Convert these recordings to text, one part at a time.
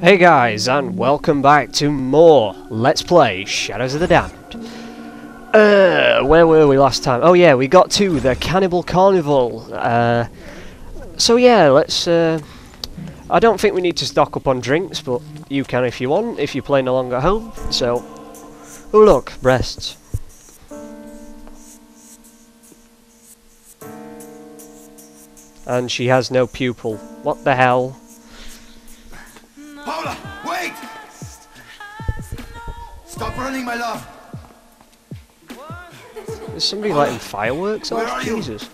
Hey guys, and welcome back to more Let's Play Shadows of the Damned. Where were we last time? Oh yeah, we got to the Cannibal Carnival. So yeah, let's... I don't think we need to stock up on drinks, but you can if you want, if you're playing along at home. So... Oh look, breasts. And she has no pupil. What the hell? Paula, wait! Stop running, my love! Is somebody lighting fireworks off? Jesus.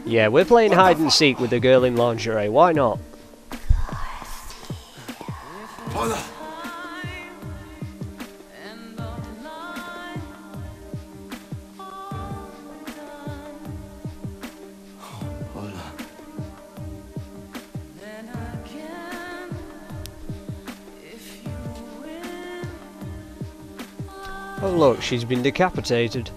Yeah, we're playing hide and seek with the girl in lingerie. Why not? Paula! Oh look, she's been decapitated.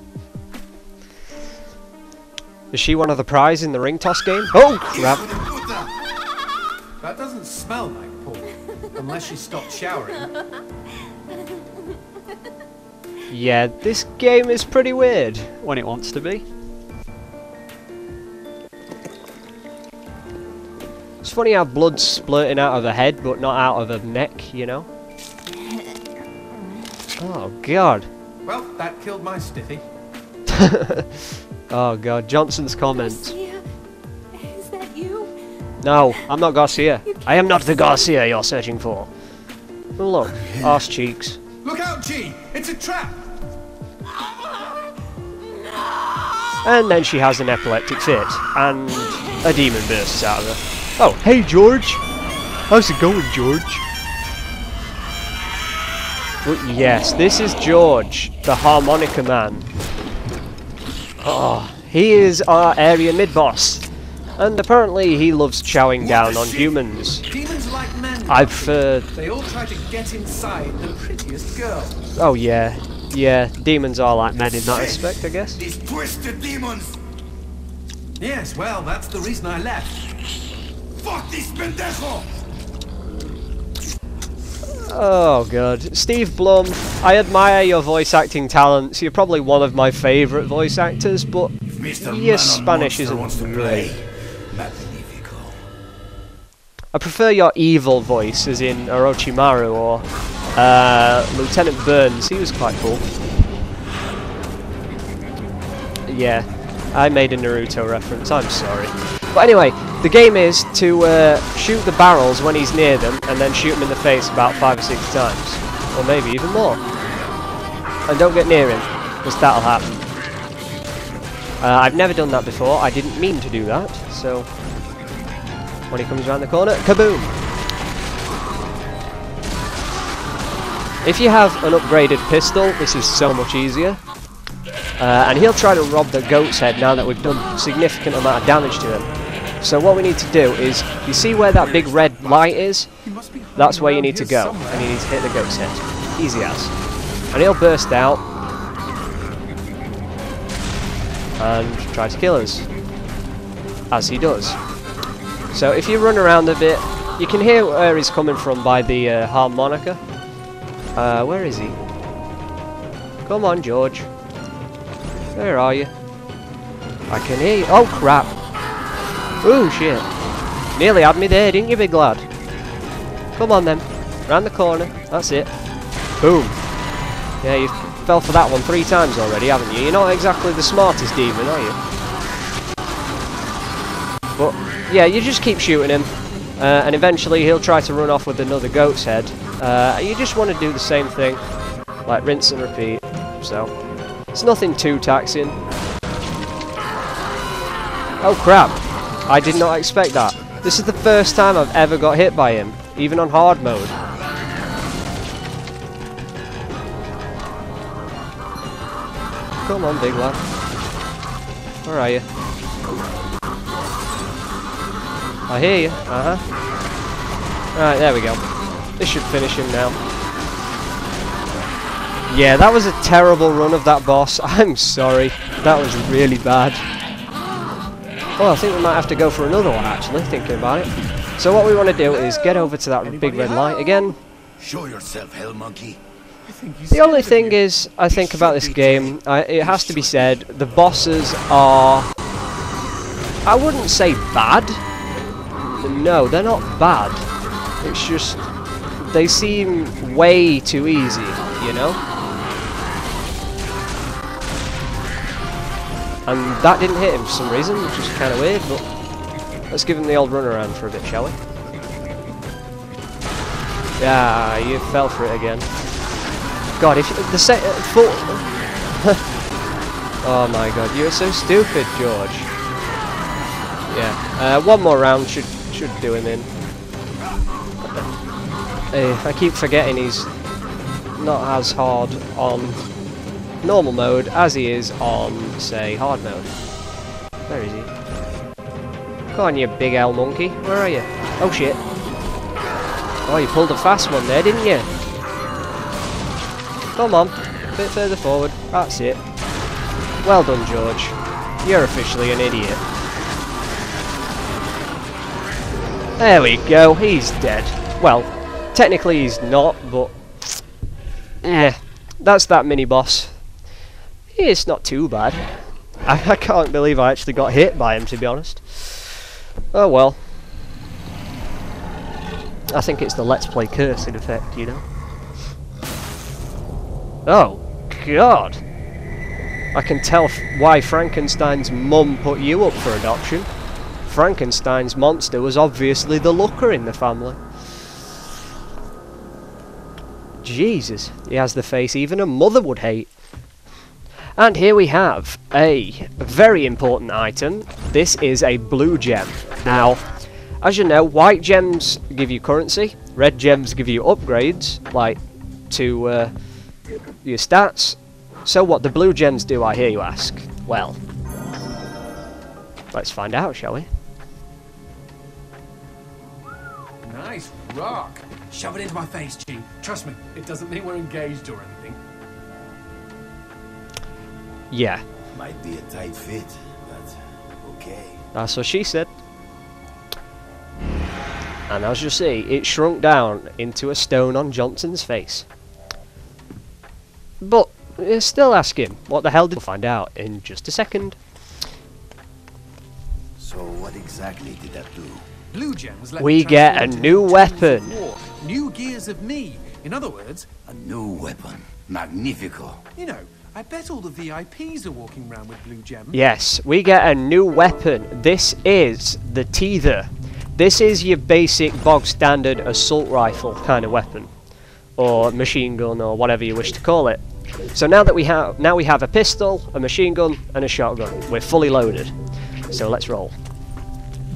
Is she one of the prize in the ring toss game? Oh crap! That doesn't smell like pork, unless she stopped showering. Yeah, this game is pretty weird when it wants to be. It's funny how blood's splurting out of her head, but not out of her neck, you know? Oh god. Well, that killed my stiffy. Oh god, Johnson's comment. Garcia? Is that you? No, I'm not Garcia. I am not the Garcia you're searching for. Oh, look, arse cheeks. Look out, G! It's a trap! And then she has an epileptic fit, and a demon bursts out of her. Oh, hey George! How's it going, George? Well, yes, this is George, the harmonica man. Oh, he is our area mid-boss, and apparently he loves chowing down on humans. Demons like men. They all try to get inside the prettiest girl. Oh yeah, yeah, demons are like men in that respect, I guess. These twisted demons! Yes, well, that's the reason I left. Fuck this pendejo! Oh god, Steve Blum, I admire your voice acting talents. You're probably one of my favourite voice actors, but your Spanish isn't great. I prefer your evil voice, as in Orochimaru or Lieutenant Burns. He was quite cool. Yeah, I made a Naruto reference, I'm sorry. But anyway, the game is to shoot the barrels when he's near them, and then shoot him in the face about 5 or 6 times. Or maybe even more. And don't get near him, because that'll happen. I've never done that before, I didn't mean to do that, so... When he comes around the corner, kaboom! If you have an upgraded pistol, this is so much easier. And he'll try to rob the goat's head now that we've done a significant amount of damage to him. So what we need to do is, you see where that big red light is? That's where you need to go, and you need to hit the goat's head. Easy as. And he'll burst out and try to kill us. As he does. So if you run around a bit, you can hear where he's coming from by the harmonica. Where is he? Come on, George. Where are you? I can hear you. Oh crap! Ooh, shit. Nearly had me there, didn't you, big lad? Come on then. Round the corner. That's it. Boom. Yeah, you fell for that one 3 times already, haven't you? You're not exactly the smartest demon, are you? But, yeah, you just keep shooting him. And eventually he'll try to run off with another goat's head. You just want to do the same thing. Like, rinse and repeat. So, it's nothing too taxing. Oh, crap. I did not expect that. This is the first time I've ever got hit by him, even on hard mode. Come on, big lad. Where are you? I hear you. Right, there we go. This should finish him now. Yeah, that was a terrible run of that boss. I'm sorry. That was really bad. Oh, I think we might have to go for another one, actually, thinking about it. So what we want to do is get over to that big red light again. Show yourself, hell monkey. The only thing is, I think about this game, it has to be said, the bosses are... I wouldn't say bad. No, they're not bad. It's just... they seem way too easy, you know? And that didn't hit him for some reason, which is kind of weird, but let's give him the old run around for a bit, shall we? Yeah, you fell for it again. God, if the set full... oh my god, you are so stupid, George. Yeah, one more round should do him in. I keep forgetting he's not as hard on normal mode as he is on, say, hard mode. Where is he? Come on, you big owl monkey. Where are you? Oh shit. Oh, you pulled a fast one there, didn't you? Come on, a bit further forward. That's it. Well done, George. You're officially an idiot. There we go, he's dead. Well, technically he's not, but... that's that mini-boss. It's not too bad. I can't believe I actually got hit by him, to be honest. Oh well. I think it's the Let's Play curse, in effect, you know. Oh, God. I can tell why Frankenstein's mum put you up for adoption. Frankenstein's monster was obviously the looker in the family. Jesus, he has the face even a mother would hate. And here we have a very important item. This is a blue gem. Now, as you know, white gems give you currency, red gems give you upgrades, like to your stats. So what the blue gems do, I hear you ask? Well, let's find out, shall we? Nice rock. Shove it into my face, G. Trust me, it doesn't mean we're engaged or anything. Yeah. Might be a tight fit, but okay. That's what she said. And as you see, it shrunk down into a stone on Johnson's face. But still ask him, what the hell did we find out in just a second? So what exactly did that do? Blue gems let We me get a transform new into weapon. tools of war, new gears of me. In other words, A new weapon. Magnifico. you know, I bet all the VIPs are walking around with blue gems. Yes, we get a new weapon. This is the Teether. This is your basic bog standard assault rifle kind of weapon, or machine gun, or whatever you wish to call it. So now we have a pistol, a machine gun, and a shotgun. We're fully loaded. So let's roll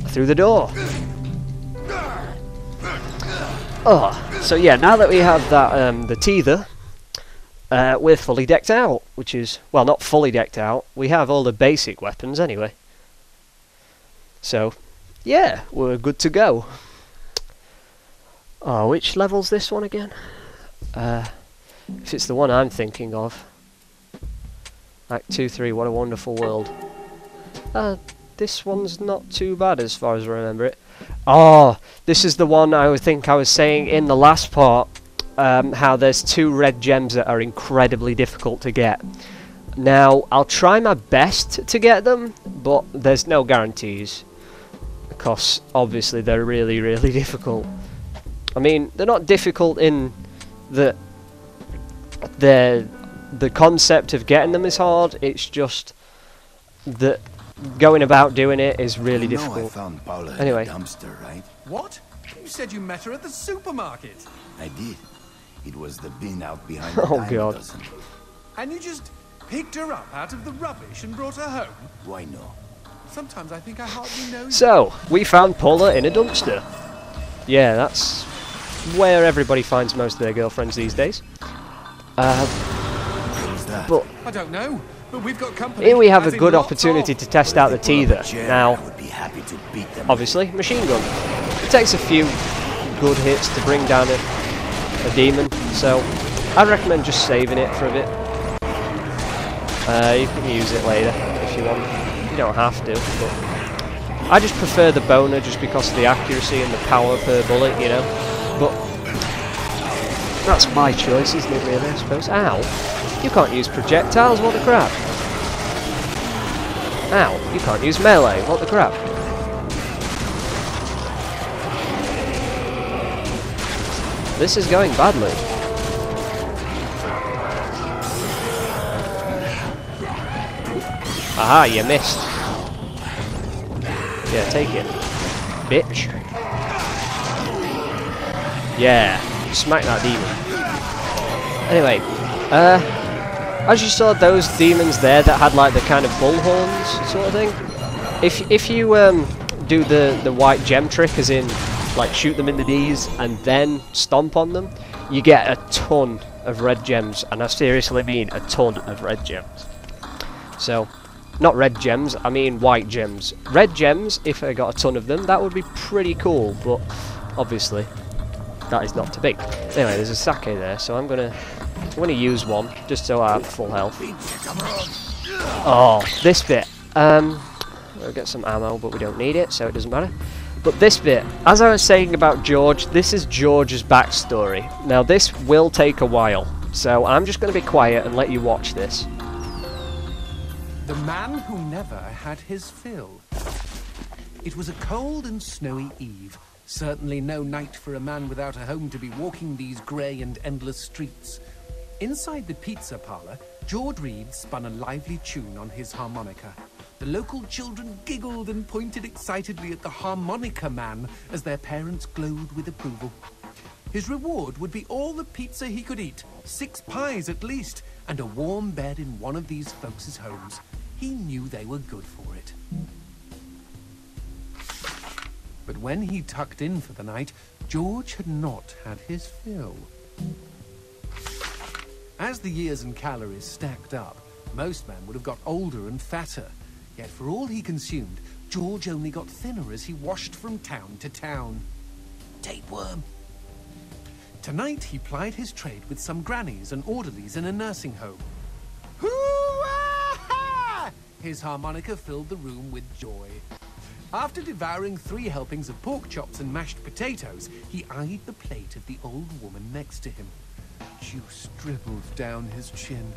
through the door. Oh, so yeah, now that we have that the Teether, we're fully decked out, which is, well, not fully decked out. We have all the basic weapons anyway. So, yeah, we're good to go. Oh, which level's this one again? If it's the one I'm thinking of. Act 2, 3, what a wonderful world. This one's not too bad as far as I remember it. Oh, this is the one I think I was saying in the last part. How there's 2 red gems that are incredibly difficult to get. Now, I'll try my best to get them, but there's no guarantees. Because, obviously, they're really, really difficult. I mean, they're not difficult in that the concept of getting them is hard, it's just that going about doing it is really I difficult. found Paula at Anyway. the dumpster, right? What? You said you met her at the supermarket. I did. It was the bin out behind the Oh, dime God. And you just picked her up out of the rubbish and brought her home? Why no? Sometimes I think I hardly know you. So, we found Paula in a dumpster. Yeah, that's where everybody finds most of their girlfriends these days. Who's that? But I don't know, but we've got company. here we have a as in good lots opportunity of. to test out the teether. I Now, would be happy to beat them. obviously, machine gun. It takes a few good hits to bring down a demon, so I recommend just saving it for a bit. You can use it later if you want. You don't have to, but I just prefer the boner just because of the accuracy and the power per bullet, you know. But that's my choice, isn't it, really, I suppose? Ow! You can't use projectiles, what the crap? Ow! You can't use melee, what the crap? This is going badly. Aha, you missed. Yeah, take it. Bitch. Yeah, smack that demon. Anyway, as you saw those demons there that had like the kind of bullhorns sort of thing, if you do the white gem trick, as in like shoot them in the knees and then stomp on them, you get a ton of red gems, and I seriously mean a ton of red gems. So, not red gems, I mean white gems. Red gems, if I got a ton of them, that would be pretty cool, but obviously that is not to be. Anyway, there's a sake there, so I'm gonna use one just so I have full health. Oh, this bit. We'll get some ammo, but we don't need it, so it doesn't matter. But this bit, as I was saying about George, this is George's backstory. Now this will take a while, so I'm just going to be quiet and let you watch this. The man who never had his fill. It was a cold and snowy eve. Certainly no night for a man without a home to be walking these grey and endless streets. Inside the pizza parlour, George Reed spun a lively tune on his harmonica. The local children giggled and pointed excitedly at the harmonica man as their parents glowed with approval. His reward would be all the pizza he could eat, 6 pies at least, and a warm bed in one of these folks' homes. He knew they were good for it. But when he tucked in for the night, George had not had his fill. As the years and calories stacked up, most men would have got older and fatter. Yet for all he consumed, George only got thinner as he washed from town to town. Tapeworm. Tonight he plied his trade with some grannies and orderlies in a nursing home. Hoo-ah-ha! His harmonica filled the room with joy. After devouring 3 helpings of pork chops and mashed potatoes, he eyed the plate of the old woman next to him. Juice dribbled down his chin.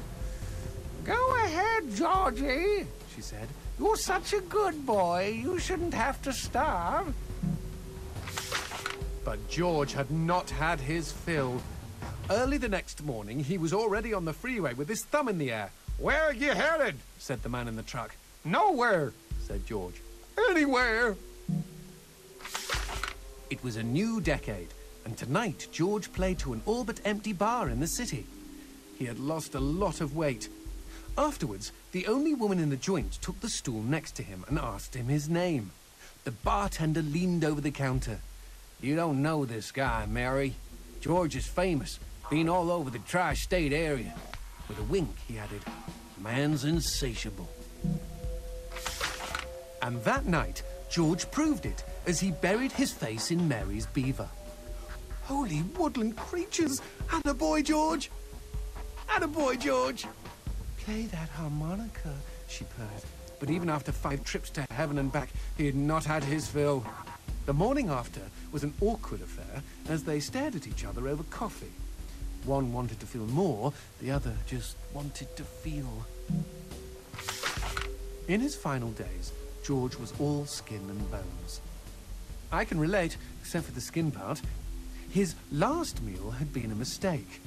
"Go ahead, Georgie," she said. "You're such a good boy, you shouldn't have to starve." But George had not had his fill. Early the next morning, he was already on the freeway with his thumb in the air. "Where are you headed?" said the man in the truck. "Nowhere," said George. "Anywhere." It was a new decade, and tonight George played to an all but empty bar in the city. He had lost a lot of weight. Afterwards, the only woman in the joint took the stool next to him and asked him his name. The bartender leaned over the counter. "You don't know this guy, Mary. George is famous, been all over the tri-state area." With a wink, he added, "Man's insatiable." And that night, George proved it as he buried his face in Mary's beaver. Holy woodland creatures! Attaboy, George! Attaboy, George! "Play that harmonica," she purred. But even after 5 trips to heaven and back, he had not had his fill. The morning after was an awkward affair as they stared at each other over coffee. One wanted to feel more, the other just wanted to feel. In his final days, George was all skin and bones. I can relate, except for the skin part. His last meal had been a mistake.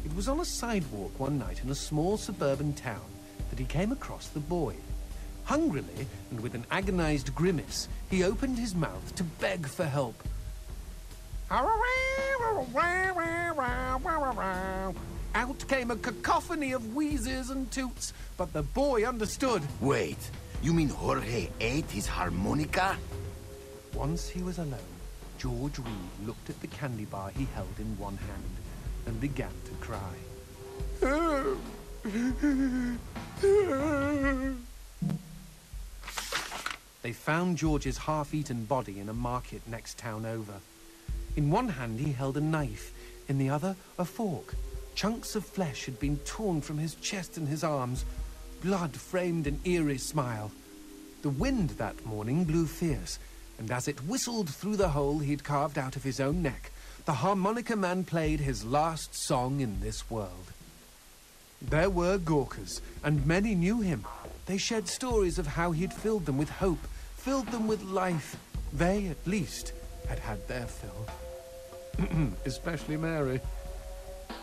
It was on a sidewalk one night in a small suburban town that he came across the boy. Hungrily, and with an agonized grimace, he opened his mouth to beg for help. Out came a cacophony of wheezes and toots, but the boy understood. Wait, You mean Jorge ate his harmonica? Once he was alone, George Reed looked at the candy bar he held in one hand and began to cry. They found George's half-eaten body in a market next town over. In one hand he held a knife, in the other a fork. Chunks of flesh had been torn from his chest and his arms. Blood framed an eerie smile. The wind that morning blew fierce, and as it whistled through the hole he'd carved out of his own neck, the harmonica man played his last song in this world. There were Gawkers, and many knew him. They shared stories of how he'd filled them with hope, filled them with life. They, at least, had had their fill. Especially Mary.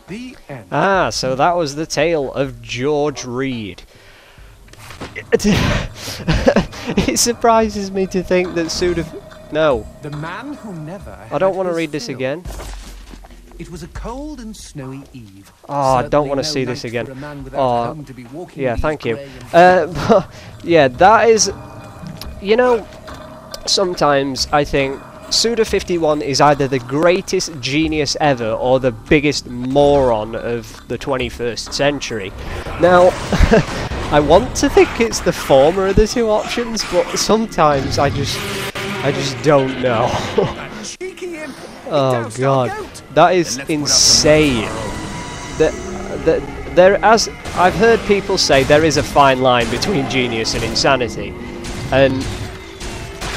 The end. Ah, so that was the tale of George Reed. It surprises me to think that Suda... No. The man who never I don't had want to his read this fill. again. It was a cold and snowy eve. Oh, I don't want to Certainly see no this night again. for a man without a Oh, home to be walking yeah, these thank you. grey and Yeah, that is... You know, sometimes I think Suda51 is either the greatest genius ever or the biggest moron of the 21st century. Now, I want to think it's the former of the two options, but sometimes I just don't know. cheeky imp. He Oh doused our god, goat. that is Then let's put up insane. There, as I've heard people say, there is a fine line between genius and insanity, and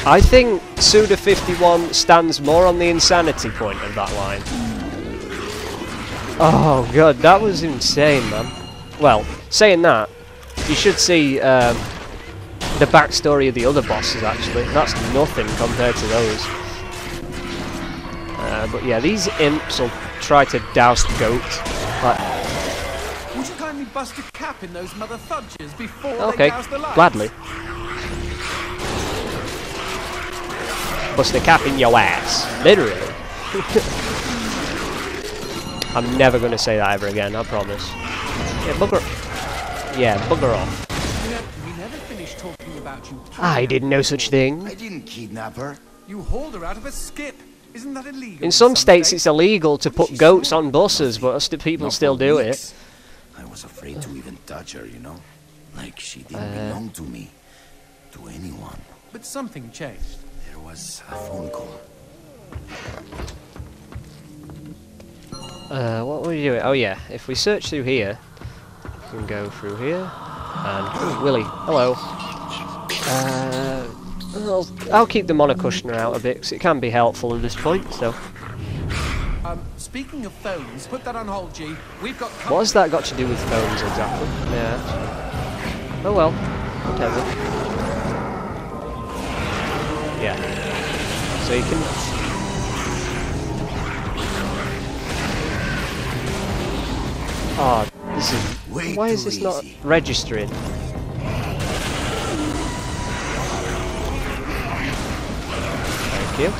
I think Suda51 stands more on the insanity point of that line. Oh god, that was insane, man. Well, saying that, you should see the backstory of the other bosses, actually. That's nothing compared to those. But yeah, these imps will try to douse the goat. Like, Would you kindly bust a cap in those mother fudges before okay, they douse the lights? gladly. Bust a cap in your ass. Literally. I'm never going to say that ever again, I promise. Yeah, bugger... Yeah, bugger off. We never finished talking about you. I did no such thing. I didn't kidnap her. You hauled her out of a skip. Isn't that illegal? In some states it's illegal to put goats on buses, but people Not still for do weeks. it. I was afraid to even touch her, you know? Like she didn't belong to me. To anyone. But something changed. There was a phone call. What were we doing? Oh yeah, if we search through here, we can go through here, and Willy, hello. I'll keep the monocushioner out a bit, because it can be helpful at this point, so... Speaking of phones, put that on hold, G. We've got... What has that got to do with phones, exactly? Yeah. Oh well, whatever. Yeah. So you can... Oh, this is... Way Why is too this not easy. registering? Thank you.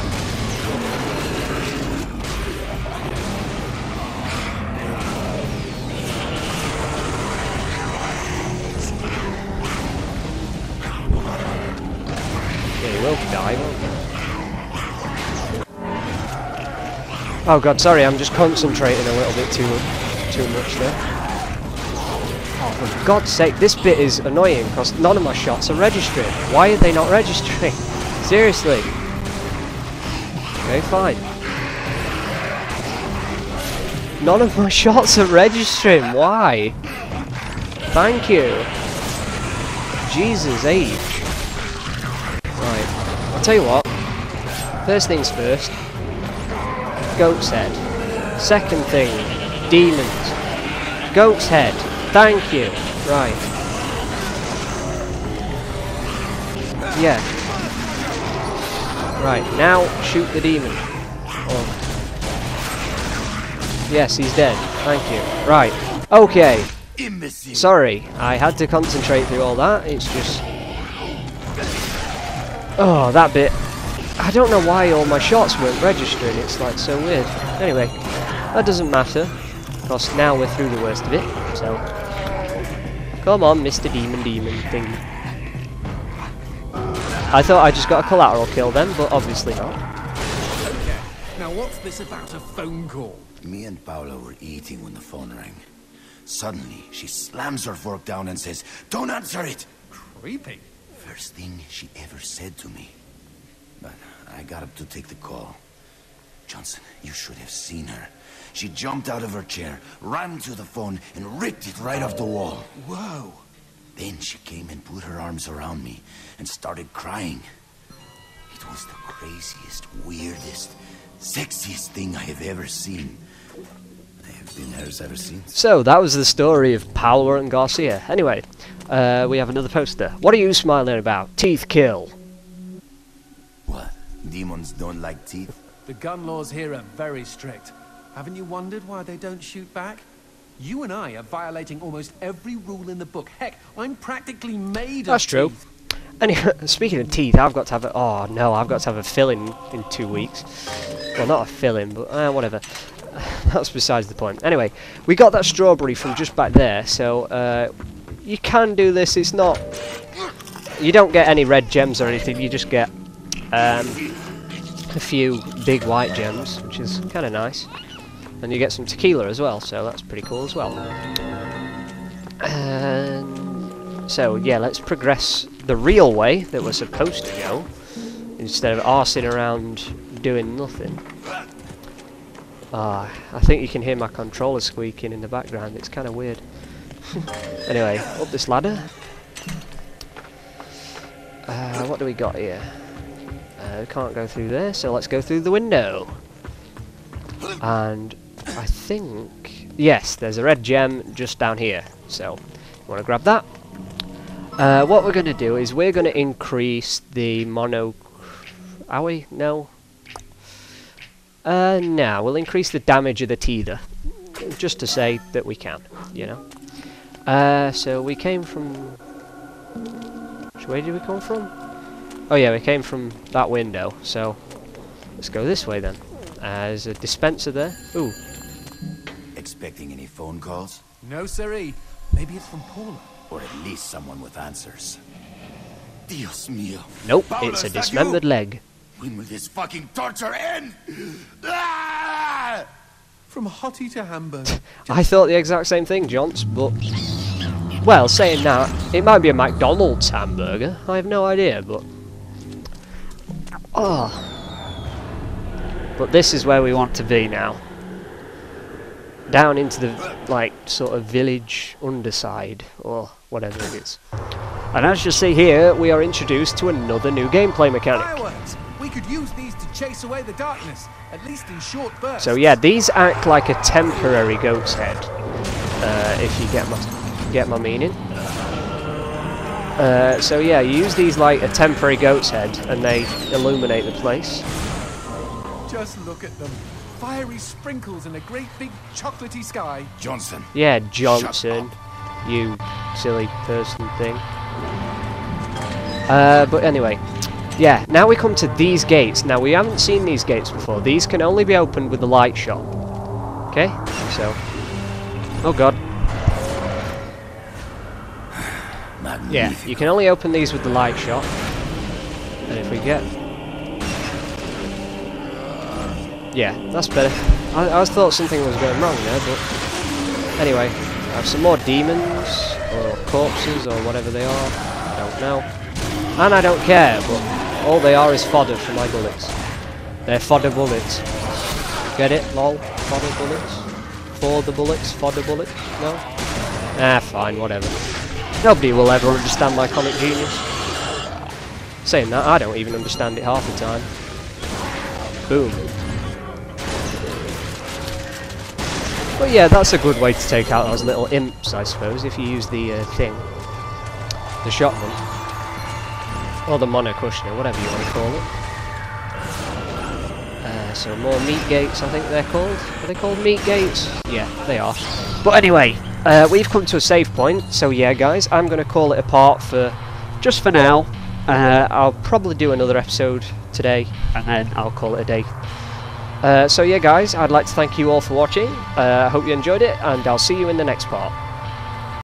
Yeah, you will die, won't you? Oh god, sorry, I'm just concentrating a little bit too much there. Oh, for God's sake, this bit is annoying because none of my shots are registering. Why are they not registering? Seriously. Okay, fine. None of my shots are registering. Why? Thank you. Jesus H. Right. I'll tell you what. First things first. Goat's head. Second thing. Demons. Goat's head. Thank you. Right. Yeah. Right, now shoot the demon. Oh. Yes, he's dead. Thank you. Right. Okay. Imbecile. Sorry, I had to concentrate through all that. It's just... Oh, that bit. I don't know why all my shots weren't registering. It's like so weird. Anyway, that doesn't matter. Because now we're through the worst of it. So... Come on, Mr. Demon thing. I thought I just got a collateral kill then, but obviously not. Okay, now what's this about a phone call? Me and Paula were eating when the phone rang. Suddenly, she slams her fork down and says, "Don't answer it!" Creepy. First thing she ever said to me. But I got up to take the call. Johnson, you should have seen her. She jumped out of her chair, ran to the phone, and ripped it right off the wall. Whoa. Then she came and put her arms around me and started crying. It was the craziest, weirdest, sexiest thing I have ever seen. I have been hers ever since. So, that was the story of Paula and Garcia. Anyway, we have another poster. What are you smiling about? Teeth kill. What? Demons don't like teeth? The gun laws here are very strict. Haven't you wondered why they don't shoot back? You and I are violating almost every rule in the book. Heck, I'm practically made That's of true. teeth. Anyway, speaking of teeth, I've got to have a... Oh, no, I've got to have a filling in 2 weeks. Well, not a filling, but whatever. That's besides the point. Anyway, we got that strawberry from just back there, so you can do this. It's not... You don't get any red gems or anything. You just get a few big white gems, which is kind of nice. And you get some tequila as well, so that's pretty cool as well. So, yeah, let's progress the real way that we're supposed to go, instead of arsing around doing nothing. I think you can hear my controller squeaking in the background. It's kind of weird. Anyway, up this ladder. What do we got here? We can't go through there, so let's go through the window. And I think... Yes, there's a red gem just down here. So, you want to grab that. What we're going to do is we're going to increase the mono... Are we? No. No, we'll increase the damage of the teether. Just to say that we can, you know. So we came from... Which way did we come from? Oh yeah, we came from that window, so... Let's go this way then. There's a dispenser there. Ooh. Expecting any phone calls? No, siree. Maybe it's from Paula. Or at least someone with answers. Dios mío. Nope, Paula, it's a is that dismembered you? leg. When will this fucking torture end? Ah! From hottie to hamburger. I thought the exact same thing, Johns, but... Well, saying that, it might be a McDonald's hamburger. I have no idea, but... Oh. But this is where we want to be now. Down into the, like, sort of village underside, or whatever it is. And as you see here, we are introduced to another new gameplay mechanic. Fireworks! We could use these to chase away the darkness, at least in short bursts. So yeah, these act like a temporary goat's head, if you get my meaning. So yeah, you use these like a temporary goat's head, and they illuminate the place. Just look at them. Fiery sprinkles in a great big chocolatey sky. Johnson. Yeah, Johnson, you silly person thing. But anyway, yeah, now we come to these gates. Now, we haven't seen these gates before. These can only be opened with the light shot. Okay, so... Oh, God. Yeah, you can only open these with the light shot. And if we get... Yeah, that's better. I thought something was going wrong there, but... Anyway, I have some more demons, or corpses, or whatever they are. I don't know. And I don't care, but all they are is fodder for my bullets. They're fodder bullets. Get it? Lol? Fodder bullets? For the bullets? Fodder bullets? No? Ah, fine, whatever. Nobody will ever understand my comic genius. Saying that, I don't even understand it half the time. Boom. But yeah, that's a good way to take out those little imps, I suppose, if you use the thing. The shotgun. Or the monocushioner, whatever you want to call it. So more meat gates, I think they're called. Are they called meat gates? Yeah, they are. But anyway, we've come to a save point, so yeah guys, I'm going to call it a part for just for now. I'll probably do another episode today, and then I'll call it a day. So yeah guys, I'd like to thank you all for watching. I hope you enjoyed it, and I'll see you in the next part.